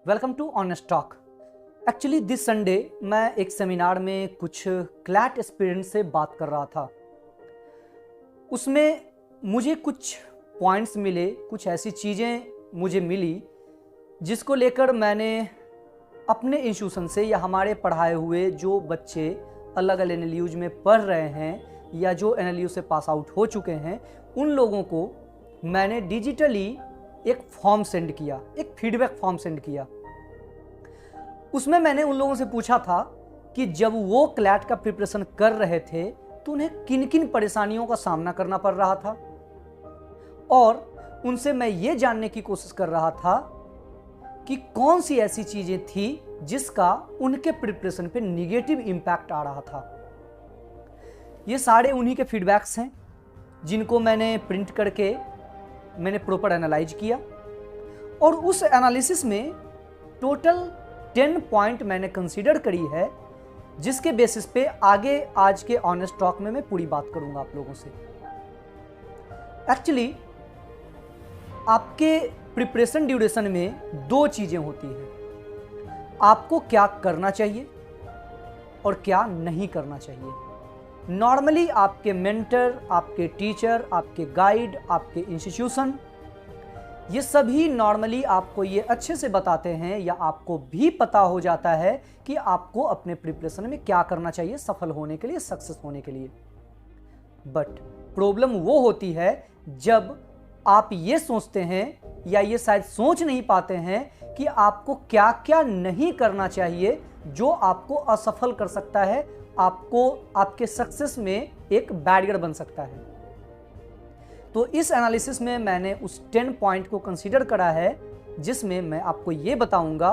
Welcome to honest talk. Actually this Sunday मैं एक seminar में कुछ क्लैट एस्पिरेंट्स से बात कर रहा था। उसमें मुझे कुछ पॉइंट्स मिले, कुछ ऐसी चीज़ें मुझे मिली जिसको लेकर मैंने अपने इंस्टीट्यूशन से या हमारे पढ़ाए हुए जो बच्चे अलग अलग एनएलयूज में पढ़ रहे हैं या जो एनएलयू से पास आउट हो चुके हैं, उन लोगों को मैंने डिजिटली एक फॉर्म सेंड किया, एक फीडबैक फॉर्म सेंड किया। उसमें मैंने उन लोगों से पूछा था कि जब वो क्लैट का प्रिपरेशन कर रहे थे तो उन्हें किन किन परेशानियों का सामना करना पड़ रहा था, और उनसे मैं ये जानने की कोशिश कर रहा था कि कौन सी ऐसी चीज़ें थी जिसका उनके प्रिपरेशन पे निगेटिव इम्पैक्ट आ रहा था। ये सारे उन्हीं के फीडबैक्स हैं जिनको मैंने प्रिंट करके मैंने प्रॉपर एनालाइज किया, और उस एनालिसिस में टोटल 10 पॉइंट मैंने कंसीडर करी है, जिसके बेसिस पे आगे आज के ऑनेस्ट टॉक में मैं पूरी बात करूंगा आप लोगों से। एक्चुअली आपके प्रिपरेशन ड्यूरेशन में दो चीज़ें होती हैं, आपको क्या करना चाहिए और क्या नहीं करना चाहिए। नॉर्मली आपके मेंटर, आपके टीचर, आपके गाइड, आपके इंस्टीट्यूशन, ये सभी नॉर्मली आपको ये अच्छे से बताते हैं या आपको भी पता हो जाता है कि आपको अपने प्रिपरेशन में क्या करना चाहिए सफल होने के लिए, सक्सेस होने के लिए। बट प्रॉब्लम वो होती है जब आप ये सोचते हैं या ये शायद सोच नहीं पाते हैं कि आपको क्या क्या नहीं करना चाहिए जो आपको असफल कर सकता है, आपको आपके सक्सेस में एक बैरियर बन सकता है। तो इस एनालिसिस में मैंने उस 10 पॉइंट को कंसीडर करा है, जिसमें मैं आपको ये बताऊंगा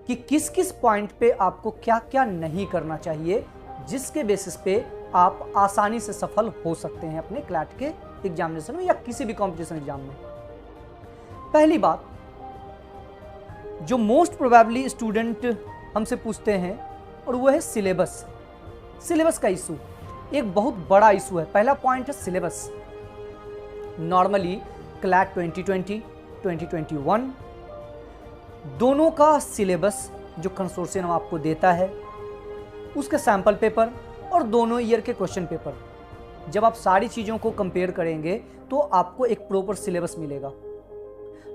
कि किस किस पॉइंट पे आपको क्या क्या नहीं करना चाहिए, जिसके बेसिस पे आप आसानी से सफल हो सकते हैं अपने क्लैट के एग्जामिनेशन में या किसी भी कॉम्पिटिशन एग्जाम में। पहली बात जो मोस्ट प्रोबेबली स्टूडेंट हमसे पूछते हैं, और वो है सिलेबस। सिलेबस का इशू एक बहुत बड़ा इशू है। पहला पॉइंट है सिलेबस। नॉर्मली क्लैट 2020, 2021 दोनों का सिलेबस जो कंसोर्शियम आपको देता है, उसके सैंपल पेपर और दोनों ईयर के क्वेश्चन पेपर, जब आप सारी चीज़ों को कंपेयर करेंगे तो आपको एक प्रॉपर सिलेबस मिलेगा।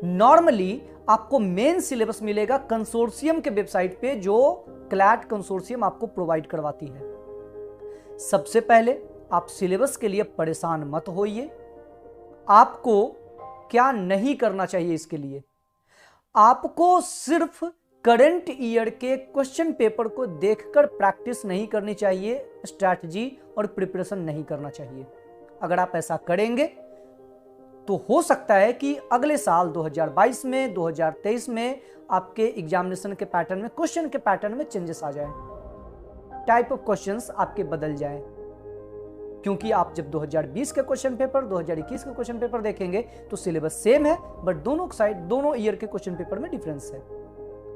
नॉर्मली आपको मेन सिलेबस मिलेगा कंसोर्शियम के वेबसाइट पे, जो क्लैट कंसोर्शियम आपको प्रोवाइड करवाती है। सबसे पहले आप सिलेबस के लिए परेशान मत होइए। आपको क्या नहीं करना चाहिए, इसके लिए आपको सिर्फ करंट ईयर के क्वेश्चन पेपर को देखकर प्रैक्टिस नहीं करनी चाहिए, स्ट्रैटेजी और प्रिपरेशन नहीं करना चाहिए। अगर आप ऐसा करेंगे तो हो सकता है कि अगले साल 2022 में, 2023 में आपके एग्जामिनेशन के पैटर्न में, क्वेश्चन के पैटर्न में चेंजेस आ जाए, टाइप ऑफ क्वेश्चंस आपके बदल जाएं। क्योंकि आप जब 2020 के क्वेश्चन पेपर, 2021 के क्वेश्चन पेपर देखेंगे तो सिलेबस सेम है, बट दोनों साइड, दोनों ईयर के क्वेश्चन पेपर में डिफरेंस है।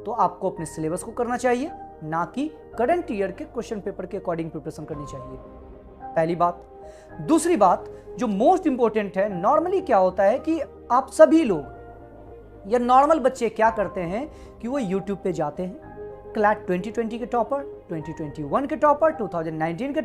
तो आपको अपने सिलेबस को करना चाहिए, ना कि करंट ईयर के क्वेश्चन पेपर के अकॉर्डिंग प्रिपरेशन करनी चाहिए। पहली बात। दूसरी बात जो मोस्ट इंपॉर्टेंट है, नॉर्मली क्या होता है कि आप सभी लोग या नॉर्मल बच्चे क्या करते हैं कि वो यूट्यूब पे जाते हैं, क्लैट 2020 के टॉपर, 2021 के टॉपर, 2019 के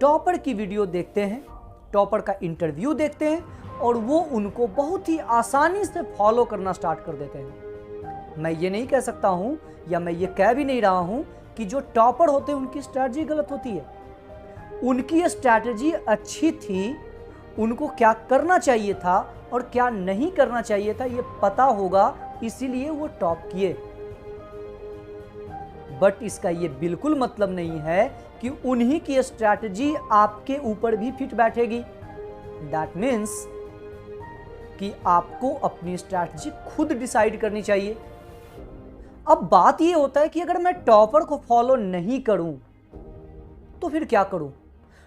टॉपर की वीडियो देखते हैं, टॉपर का इंटरव्यू देखते हैं, और वो उनको बहुत ही आसानी से फॉलो करना स्टार्ट कर देते हैं। मैं ये नहीं कह सकता हूं या मैं ये कह भी नहीं रहा हूं कि जो टॉपर होते हैं उनकी स्ट्रैटेजी गलत होती है। उनकी स्ट्रैटेजी अच्छी थी, उनको क्या करना चाहिए था और क्या नहीं करना चाहिए था ये पता होगा, इसीलिए वो टॉप किए। बट इसका ये बिल्कुल मतलब नहीं है कि उन्हीं की स्ट्रैटेजी आपके ऊपर भी फिट बैठेगी। दैट मीन्स कि आपको अपनी स्ट्रैटेजी खुद डिसाइड करनी चाहिए। अब बात ये होता है कि अगर मैं टॉपर को फॉलो नहीं करूं तो फिर क्या करूं।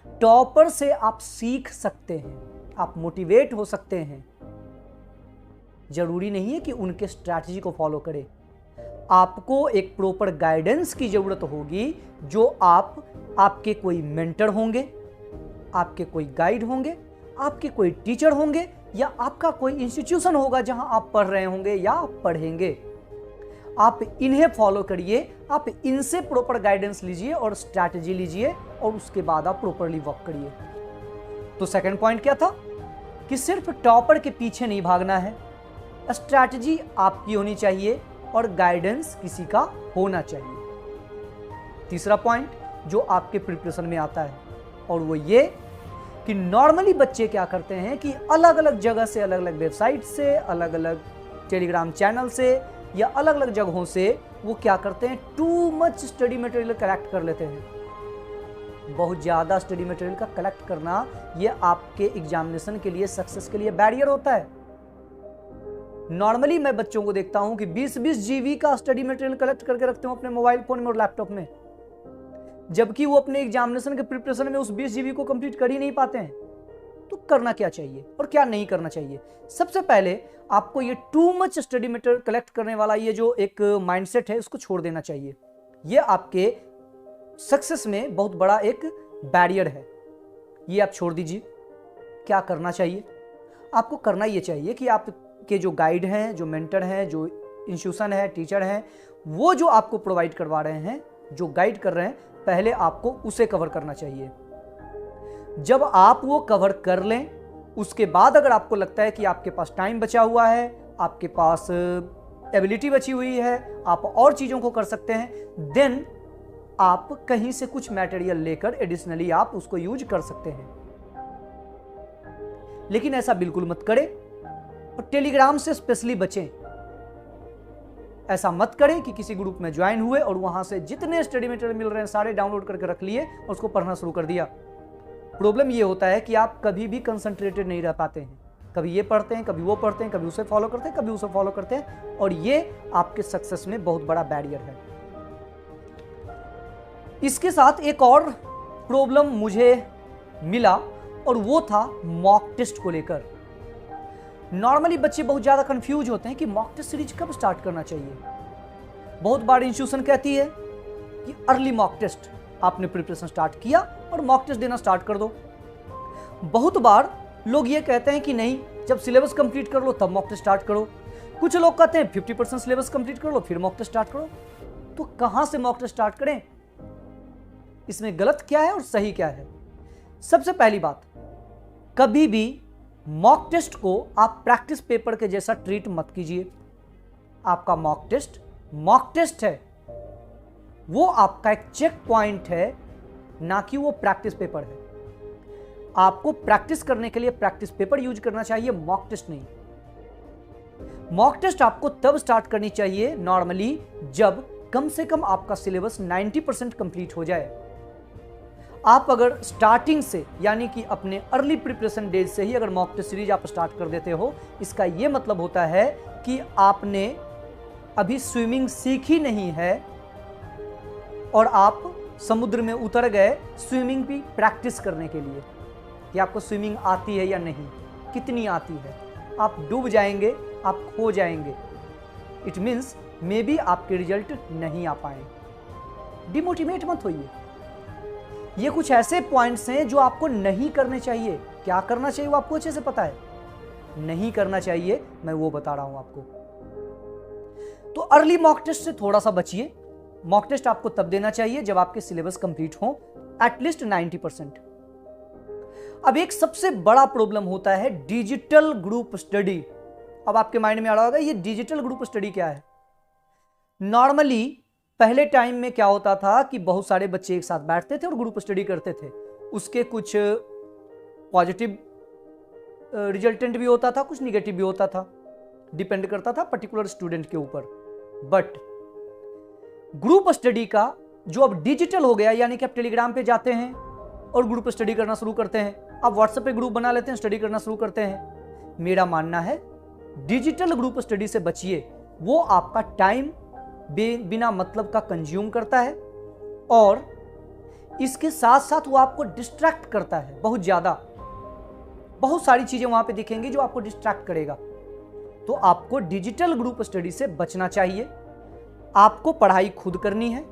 टॉपर से आप सीख सकते हैं, आप मोटिवेट हो सकते हैं। जरूरी नहीं है कि उनके स्ट्रैटेजी को फॉलो करें। आपको एक प्रॉपर गाइडेंस की जरूरत होगी, जो आपके कोई मेंटर होंगे, आपके कोई गाइड होंगे, आपके कोई टीचर होंगे, या आपका कोई इंस्टीट्यूशन होगा जहां आप पढ़ रहे होंगे या आप पढ़ेंगे। आप इन्हें फॉलो करिए, आप इनसे प्रॉपर गाइडेंस लीजिए और स्ट्रैटेजी लीजिए और उसके बाद आप प्रॉपरली वर्क करिए। तो सेकंड पॉइंट क्या था कि सिर्फ टॉपर के पीछे नहीं भागना है, स्ट्रैटेजी आपकी होनी चाहिए और गाइडेंस किसी का होना चाहिए। तीसरा पॉइंट जो आपके प्रिपरेशन में आता है और वो ये कि नॉर्मली बच्चे क्या करते हैं कि अलग अलग जगह से, अलग अलग वेबसाइट से, अलग अलग टेलीग्राम चैनल से या अलग अलग जगहों से वो क्या करते हैं, too much study material collect कर लेते हैं। बहुत ज़्यादा स्टडी मटेरियल का कलेक्ट करना ये आपके एग्जामिनेशन के लिए, सक्सेस के लिए बैरियर होता है। नॉर्मली मैं बच्चों को देखता हूं कि 20-20 जीबी का स्टडी मटेरियल कलेक्ट करके रखते हो अपने मोबाइल फोन में और लैपटॉप में, जबकि वो अपने एग्जामिनेशन के प्रिपरेशन में उस 20 जीबी को कंप्लीट कर ही नहीं पाते हैं। तो करना क्या चाहिए और क्या नहीं करना चाहिए? सबसे पहले आपको ये too much study material collect करने वाला ये जो एक माइंडसेट है उसको छोड़ देना चाहिए। ये आपके सक्सेस में बहुत बड़ा एक बैरियर है, ये आप छोड़ दीजिए। क्या करना चाहिए? आपको करना ये चाहिए कि आपके जो गाइड हैं, जो मेंटर हैं, जो इंस्टीट्यूशन है, टीचर हैं, वो जो आपको प्रोवाइड करवा रहे हैं, जो गाइड कर रहे हैं, पहले आपको उसे कवर करना चाहिए। जब आप वो कवर कर लें, उसके बाद अगर आपको लगता है कि आपके पास टाइम बचा हुआ है, आपके पास एबिलिटी बची हुई है, आप और चीज़ों को कर सकते हैं, देन आप कहीं से कुछ मटेरियल लेकर एडिशनली आप उसको यूज कर सकते हैं। लेकिन ऐसा बिल्कुल मत करें और टेलीग्राम से स्पेशली बचें। ऐसा मत करें कि किसी ग्रुप में ज्वाइन हुए और वहां से जितने स्टडी मटेरियल मिल रहे हैं सारे डाउनलोड करके रख लिए और उसको पढ़ना शुरू कर दिया। प्रॉब्लम ये होता है कि आप कभी भी कंसंट्रेटेड नहीं रह पाते हैं, कभी ये पढ़ते हैं, कभी वो पढ़ते हैं, कभी उसे फॉलो करते हैं, कभी उसे फॉलो करते हैं, और ये आपके सक्सेस में बहुत बड़ा बैरियर है। इसके साथ एक और प्रॉब्लम मुझे मिला और वो था मॉक टेस्ट को लेकर। नॉर्मली बच्चे बहुत ज़्यादा कंफ्यूज होते हैं कि मॉक टेस्ट सीरीज कब स्टार्ट करना चाहिए। बहुत बार इंस्टीट्यूशन कहती है कि अर्ली मॉक टेस्ट, आपने प्रिपरेशन स्टार्ट किया और मॉक टेस्ट देना स्टार्ट कर दो। बहुत बार लोग ये कहते हैं कि नहीं, जब सिलेबस कंप्लीट कर लो तब मॉक टेस्ट स्टार्ट करो। कुछ लोग कहते हैं 50% सिलेबस कंप्लीट कर लो फिर मॉक टेस्ट स्टार्ट करो। तो कहां से मॉक टेस्ट स्टार्ट करें? इसमें गलत क्या है और सही क्या है? सबसे पहली बात, कभी भी मॉक टेस्ट को आप प्रैक्टिस पेपर के जैसा ट्रीट मत कीजिए। आपका मॉक टेस्ट है, वो आपका एक चेक पॉइंट है, ना कि वो प्रैक्टिस पेपर है। आपको प्रैक्टिस करने के लिए प्रैक्टिस पेपर यूज करना चाहिए, मॉक टेस्ट नहीं। मॉक टेस्ट आपको तब स्टार्ट करनी चाहिए नॉर्मली जब कम से कम आपका सिलेबस 90% कंप्लीट हो जाए। आप अगर स्टार्टिंग से, यानी कि अपने अर्ली प्रिपरेशन डेज से ही अगर मॉक टेस्ट सीरीज आप स्टार्ट कर देते हो, इसका यह मतलब होता है कि आपने अभी स्विमिंग सीखी नहीं है और आप समुद्र में उतर गए स्विमिंग की प्रैक्टिस करने के लिए कि आपको स्विमिंग आती है या नहीं, कितनी आती है। आप डूब जाएंगे, आप खो जाएंगे। इट मीन्स मे बी आपके रिजल्ट नहीं आ पाए। डिमोटिवेट मत होइए। ये कुछ ऐसे पॉइंट्स हैं जो आपको नहीं करने चाहिए। क्या करना चाहिए वो आपको अच्छे से पता है, नहीं करना चाहिए मैं वो बता रहा हूं आपको। तो अर्ली मॉक टेस्ट से थोड़ा सा बचिए। मॉक टेस्ट आपको तब देना चाहिए जब आपके सिलेबस कंप्लीट हो एटलीस्ट 90%। अब एक सबसे बड़ा प्रॉब्लम होता है डिजिटल ग्रुप स्टडी। अब आपके माइंड में आ रहा होगा ये डिजिटल ग्रुप स्टडी क्या है। नॉर्मली पहले टाइम में क्या होता था कि बहुत सारे बच्चे एक साथ बैठते थे और ग्रुप स्टडी करते थे। उसके कुछ पॉजिटिव रिजल्टेंट भी होता था, कुछ निगेटिव भी होता था, डिपेंड करता था पर्टिकुलर स्टूडेंट के ऊपर। बट ग्रुप स्टडी का जो अब डिजिटल हो गया, यानी कि आप टेलीग्राम पे जाते हैं और ग्रुप स्टडी करना शुरू करते हैं, आप व्हाट्सएप पे ग्रुप बना लेते हैं, स्टडी करना शुरू करते हैं। मेरा मानना है डिजिटल ग्रुप स्टडी से बचिए। वो आपका टाइम बिना मतलब का कंज्यूम करता है और इसके साथ साथ वो आपको डिस्ट्रैक्ट करता है बहुत ज्यादा। बहुत सारी चीजें वहां पे दिखेंगी जो आपको डिस्ट्रैक्ट करेगा। तो आपको डिजिटल ग्रुप स्टडी से बचना चाहिए। आपको पढ़ाई खुद करनी है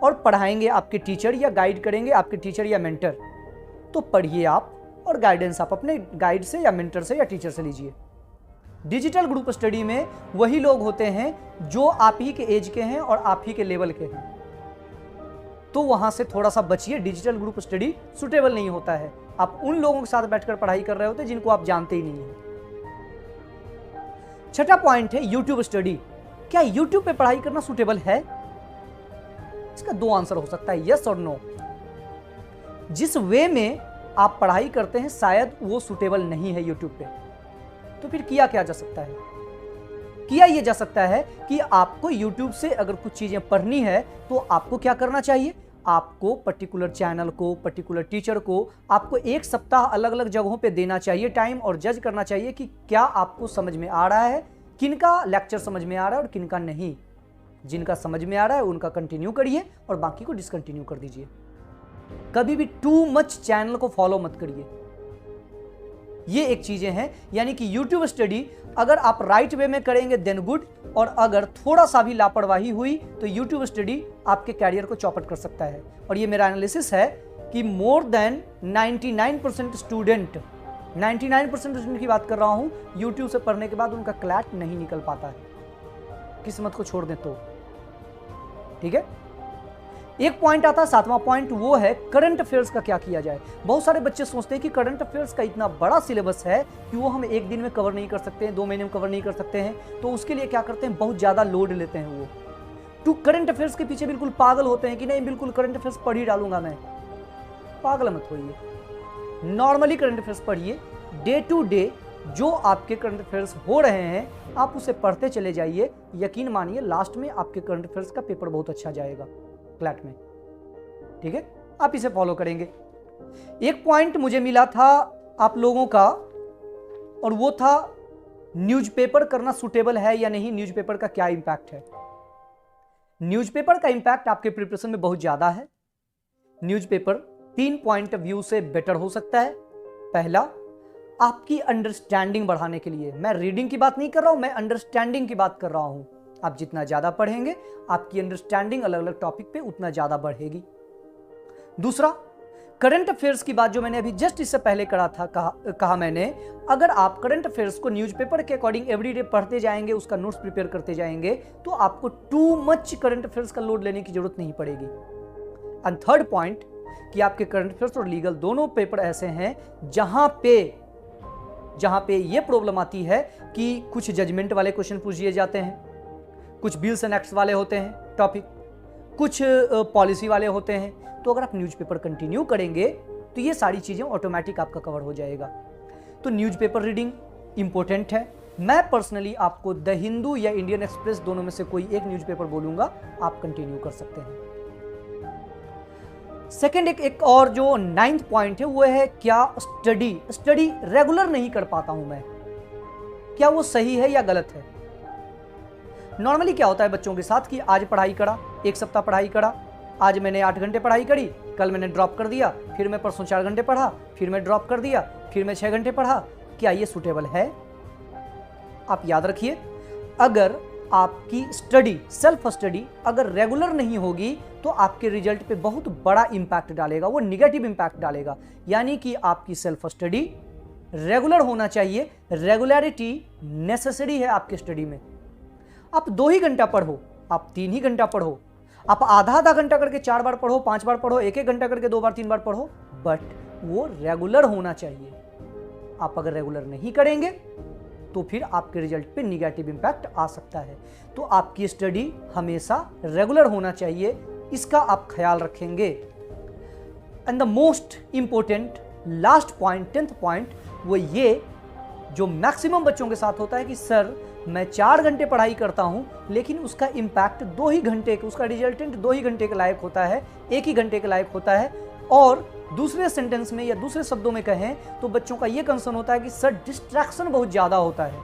और पढ़ाएंगे आपके टीचर या गाइड करेंगे आपके टीचर या मेंटर। तो पढ़िए आप और गाइडेंस आप अपने गाइड से या मेंटर से या टीचर से लीजिए। डिजिटल ग्रुप स्टडी में वही लोग होते हैं जो आप ही के एज के हैं और आप ही के लेवल के हैं, तो वहां से थोड़ा सा बचिए। डिजिटल ग्रुप स्टडी सुटेबल नहीं होता है। आप उन लोगों के साथ बैठकर पढ़ाई कर रहे होते हैं जिनको आप जानते ही नहीं हैं। छठा पॉइंट है यूट्यूब स्टडी। क्या यूट्यूब पे पढ़ाई करना सुटेबल है? इसका दो आंसर हो सकता है, यस और नो। जिस वे में आप पढ़ाई करते हैं शायद वो सुटेबल नहीं है यूट्यूब पे, तो फिर किया क्या जा सकता है? किया यह जा सकता है कि आपको यूट्यूब से अगर कुछ चीजें पढ़नी है तो आपको क्या करना चाहिए? आपको पर्टिकुलर चैनल को, पर्टिकुलर टीचर को आपको एक सप्ताह अलग अलग जगहों पे देना चाहिए टाइम, और जज करना चाहिए कि क्या आपको समझ में आ रहा है, किनका लेक्चर समझ में आ रहा है और किनका नहीं। जिनका समझ में आ रहा है उनका कंटिन्यू करिए और बाकी को डिसकंटिन्यू कर दीजिए। कभी भी टू मच चैनल को फॉलो मत करिए। ये एक चीजें हैं, यानी कि यूट्यूब स्टडी अगर आप राइट वे में करेंगे देन गुड, और अगर थोड़ा सा भी लापरवाही हुई तो यूट्यूब स्टडी आपके कैरियर को चौपट कर सकता है। और ये मेरा एनालिसिस है कि मोर देन 99% स्टूडेंट, 99% स्टूडेंट की बात कर रहा हूं, यूट्यूब से पढ़ने के बाद उनका क्लैट नहीं निकल पाता है, किस्मत को छोड़ दें तो। ठीक है, एक पॉइंट आता है, सातवां पॉइंट, वो है करंट अफेयर्स का क्या किया जाए। बहुत सारे बच्चे सोचते हैं कि करंट अफेयर्स का इतना बड़ा सिलेबस है कि वो हम एक दिन में कवर नहीं कर सकते हैं, 2 महीने में कवर नहीं कर सकते हैं, तो उसके लिए क्या करते हैं, बहुत ज़्यादा लोड लेते हैं। वो टू करंट अफेयर्स के पीछे बिल्कुल पागल होते हैं कि नहीं बिल्कुल करंट अफेयर्स पढ़ ही डालूंगा मैं। पागल मत होइए, नॉर्मली करंट अफेयर्स पढ़िए। डे टू डे जो आपके करंट अफेयर्स हो रहे हैं आप उसे पढ़ते चले जाइए। यकीन मानिए लास्ट में आपके करंट अफेयर्स का पेपर बहुत अच्छा जाएगा क्लैट में। ठीक है, आप इसे फॉलो करेंगे। एक पॉइंट मुझे मिला था आप लोगों का, और वो था न्यूज़पेपर करना सुटेबल है या नहीं, न्यूज़पेपर का क्या इंपैक्ट है। न्यूज़पेपर का इंपैक्ट आपके प्रिपरेशन में बहुत ज्यादा है। न्यूज़पेपर 3 पॉइंट ऑफ व्यू से बेटर हो सकता है। पहला, आपकी अंडरस्टैंडिंग बढ़ाने के लिए। मैं रीडिंग की बात नहीं कर रहा हूं, मैं अंडरस्टैंडिंग की बात कर रहा हूं। आप जितना ज्यादा पढ़ेंगे आपकी अंडरस्टैंडिंग अलग अलग टॉपिक पे उतना ज्यादा बढ़ेगी। दूसरा, करंट अफेयर्स की बात जो मैंने अभी जस्ट इससे पहले कहा मैंने, अगर आप करंट अफेयर्स को न्यूज़पेपर के अकॉर्डिंग एवरीडे पढ़ते जाएंगे, उसका नोट्स प्रिपेयर करते जाएंगे, तो आपको टू मच करंट अफेयर्स का लोड लेने की जरूरत नहीं पड़ेगी। एंड थर्ड पॉइंट, कि आपके करंट अफेयर्स और लीगल दोनों पेपर ऐसे हैं जहां पे ये प्रॉब्लम आती है कि कुछ जजमेंट वाले क्वेश्चन पूछ दिए जाते हैं, कुछ बिल्स एंड एक्ट्स वाले होते हैं टॉपिक, कुछ पॉलिसी वाले होते हैं। तो अगर आप न्यूज़पेपर कंटिन्यू करेंगे तो ये सारी चीज़ें ऑटोमेटिक आपका कवर हो जाएगा। तो न्यूज़पेपर रीडिंग इंपॉर्टेंट है। मैं पर्सनली आपको द हिंदू या इंडियन एक्सप्रेस दोनों में से कोई एक न्यूज़पेपर बोलूंगा, आप कंटिन्यू कर सकते हैं। सेकेंड, एक और जो 9th पॉइंट है वो है क्या स्टडी रेगुलर नहीं कर पाता हूं मैं, क्या वो सही है या गलत है। नॉर्मली क्या होता है बच्चों के साथ कि आज पढ़ाई करा, एक सप्ताह पढ़ाई करा, आज मैंने 8 घंटे पढ़ाई करी, कल मैंने ड्रॉप कर दिया, फिर मैं परसों 4 घंटे पढ़ा, फिर मैं ड्रॉप कर दिया, फिर मैं 6 घंटे पढ़ा। क्या ये सूटेबल है? आप याद रखिए, अगर आपकी स्टडी, सेल्फ स्टडी अगर रेगुलर नहीं होगी तो आपके रिजल्ट पे बहुत बड़ा इंपैक्ट डालेगा, वो निगेटिव इंपैक्ट डालेगा। यानी कि आपकी सेल्फ स्टडी रेगुलर होना चाहिए। रेगुलरिटी नेसेसरी है आपके स्टडी में। आप 2 ही घंटा पढ़ो, आप 3 ही घंटा पढ़ो, आप आधा घंटा करके 4 बार पढ़ो, 5 बार पढ़ो, 1 घंटा करके 2 बार 3 बार पढ़ो, बट वो रेगुलर होना चाहिए। आप अगर रेगुलर नहीं करेंगे तो फिर आपके रिजल्ट पे निगेटिव इंपैक्ट आ सकता है। तो आपकी स्टडी हमेशा रेगुलर होना चाहिए, इसका आप ख्याल रखेंगे। And the most important last point, 10th point, वो ये जो मैक्सिमम बच्चों के साथ होता है कि सर मैं 4 घंटे पढ़ाई करता हूं लेकिन उसका इंपैक्ट 2 ही घंटे, उसका रिजल्टेंट 2 ही घंटे के लायक होता है, 1 ही घंटे के लायक होता है। और दूसरे सेंटेंस में या दूसरे शब्दों में कहें तो बच्चों का यह कंसर्न होता है कि सर डिस्ट्रैक्शन बहुत ज़्यादा होता है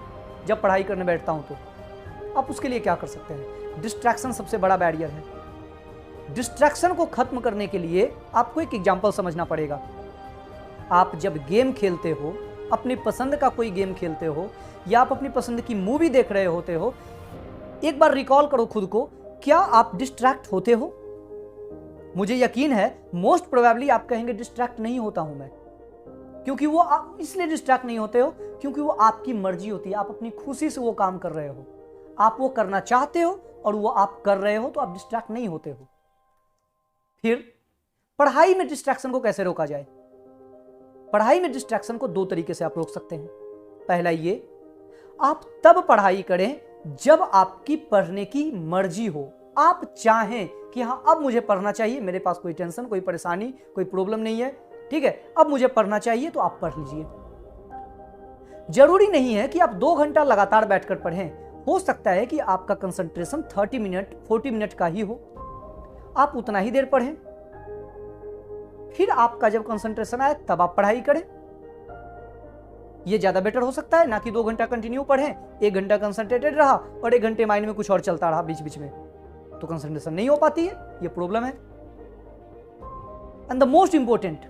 जब पढ़ाई करने बैठता हूं। तो आप उसके लिए क्या कर सकते हैं? डिस्ट्रैक्शन सबसे बड़ा बैरियर है। डिस्ट्रैक्शन को खत्म करने के लिए आपको एक एग्जाम्पल समझना पड़ेगा। आप जब गेम खेलते हो, अपनी पसंद का कोई गेम खेलते हो या आप अपनी पसंद की मूवी देख रहे होते हो, एक बार रिकॉल करो खुद को, क्या आप डिस्ट्रैक्ट होते हो? मुझे यकीन है मोस्ट प्रोबेबली आप कहेंगे डिस्ट्रैक्ट नहीं होता हूं मैं। क्योंकि वो आप इसलिए डिस्ट्रैक्ट नहीं होते हो क्योंकि वो आपकी मर्जी होती है, आप अपनी खुशी से वो काम कर रहे हो, आप वो करना चाहते हो और वो आप कर रहे हो, तो आप डिस्ट्रैक्ट नहीं होते हो। फिर पढ़ाई में डिस्ट्रैक्शन को कैसे रोका जाए? पढ़ाई में डिस्ट्रैक्शन को दो तरीके से आप रोक सकते हैं। पहला ये, आप तब पढ़ाई करें जब आपकी पढ़ने की मर्जी हो, आप चाहें कि हाँ अब मुझे पढ़ना चाहिए, मेरे पास कोई टेंशन, कोई परेशानी, कोई प्रॉब्लम नहीं है, ठीक है, अब मुझे पढ़ना चाहिए, तो आप पढ़ लीजिए। जरूरी नहीं है कि आप 2 घंटा लगातार बैठकर पढ़ें, हो सकता है कि आपका कंसंट्रेशन 30 मिनट 40 मिनट का ही हो, आप उतना ही देर पढ़ें, फिर आपका जब कंसंट्रेशन आए तब आप पढ़ाई करें। यह ज्यादा बेटर हो सकता है ना कि 2 घंटा कंटिन्यू पढ़ें, 1 घंटा कंसंट्रेटेड रहा और 1 घंटे माइंड में कुछ और चलता रहा बीच बीच में, तो कंसंट्रेशन नहीं हो पाती है, यह प्रॉब्लम है। एंड द मोस्ट इंपॉर्टेंट,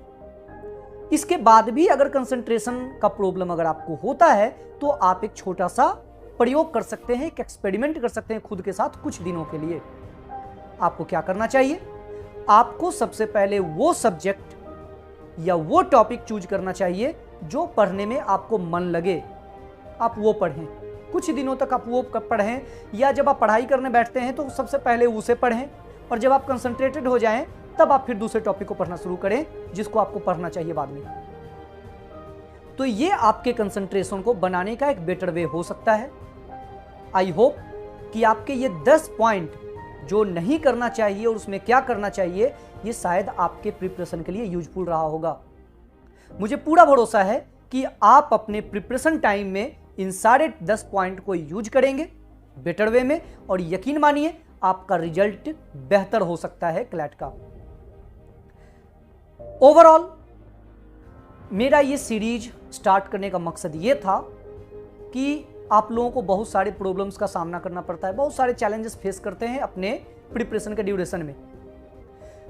इसके बाद भी अगर कंसंट्रेशन का प्रॉब्लम अगर आपको होता है तो आप एक छोटा सा प्रयोग कर सकते हैं, एक एक्सपेरिमेंट कर सकते हैं खुद के साथ कुछ दिनों के लिए। आपको क्या करना चाहिए? आपको सबसे पहले वो सब्जेक्ट या वो टॉपिक चूज करना चाहिए जो पढ़ने में आपको मन लगे, आप वो पढ़ें। कुछ दिनों तक आप वो पढ़ें, या जब आप पढ़ाई करने बैठते हैं तो सबसे पहले उसे पढ़ें, और जब आप कंसंट्रेटेड हो जाएं तब आप फिर दूसरे टॉपिक को पढ़ना शुरू करें जिसको आपको पढ़ना चाहिए बाद में। तो ये आपके कंसंट्रेशन को बनाने का एक बेटर वे हो सकता है। आई होप कि आपके ये 10 पॉइंट जो नहीं करना चाहिए और उसमें क्या करना चाहिए, ये शायद आपके प्रिपरेशन के लिए यूजफुल रहा होगा। मुझे पूरा भरोसा है कि आप अपने प्रिपरेशन टाइम में इन सारे 10 पॉइंट को यूज करेंगे बेटर वे में, और यकीन मानिए आपका रिजल्ट बेहतर हो सकता है क्लैट का। ओवरऑल मेरा ये सीरीज स्टार्ट करने का मकसद ये था कि आप लोगों को बहुत सारे प्रॉब्लम्स का सामना करना पड़ता है, बहुत सारे चैलेंजेस फेस करते हैं अपने प्रिपरेशन के ड्यूरेशन में।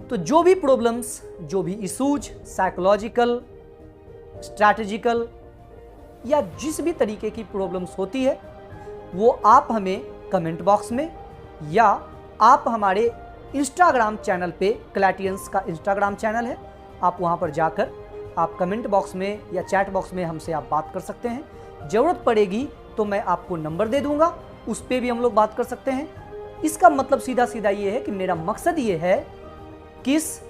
तो जो भी प्रॉब्लम्स, जो भी इशूज, साइकोलॉजिकल, स्ट्रैटेजिकल या जिस भी तरीके की प्रॉब्लम्स होती है, वो आप हमें कमेंट बॉक्स में या आप हमारे इंस्टाग्राम चैनल पे, क्लैटियंस का इंस्टाग्राम चैनल है, आप वहां पर जाकर आप कमेंट बॉक्स में या चैट बॉक्स में हमसे आप बात कर सकते हैं। ज़रूरत पड़ेगी तो मैं आपको नंबर दे दूंगा, उस पर भी हम लोग बात कर सकते हैं। इसका मतलब सीधा सीधा ये है कि मेरा मकसद ये है कि इस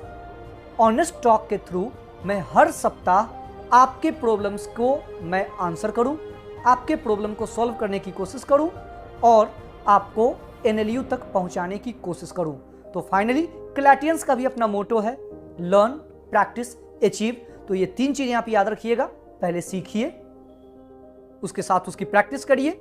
ऑनेस्ट टॉक के थ्रू मैं हर सप्ताह आपके प्रॉब्लम्स को मैं आंसर करूं, आपके प्रॉब्लम को सॉल्व करने की कोशिश करूं और आपको NLU तक पहुंचाने की कोशिश करूं। तो फाइनली क्लैटियंस का भी अपना मोटो है, लर्न, प्रैक्टिस, अचीव। तो ये 3 चीजें आप याद रखिएगा, पहले सीखिए, उसके साथ उसकी प्रैक्टिस करिए।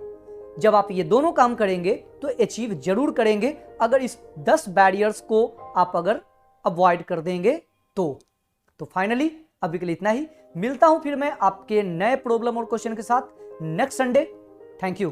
जब आप ये दोनों काम करेंगे तो अचीव जरूर करेंगे, अगर इस 10 बैरियर्स को आप अगर अवॉइड कर देंगे तो फाइनली अभी के लिए इतना ही। मिलता हूं फिर मैं आपके नए प्रॉब्लम और क्वेश्चन के साथ नेक्स्ट संडे। Thank you.